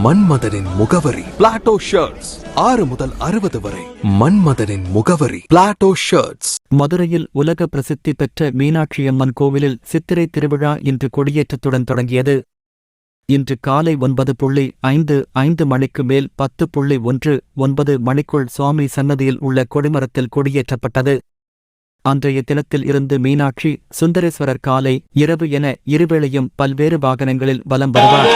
மன்மதனின் முகவரி Plato shirts 6 முதல் 60 வரை. மன்மதனின் முகவரி பிளாட்டோ ஷர்ட்ஸ். மதுரையில் உலக பிரசித்தி பெற்ற மீனாட்சியம்மன் கோவிலில் சித்திரை திருவிழா இன்று கொடியேற்றத்துடன் தொடங்கியது. இன்று காலை 9:55 மணிக்கு மேல் 10:19 மணிக்குள் சுவாமி சன்னதியில் உள்ள கொடிமரத்தில் கொடியேற்றப்பட்டது. அன்றைய தினத்தில் இருந்து மீனாட்சி, சுந்தரேஸ்வரர் காலை, இரவு என இருவேளையும் பல்வேறு வாகனங்களில் வலம் வருவார்.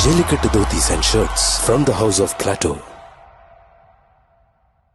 Jellicate Dhotis and Shirts from the House of Plateau.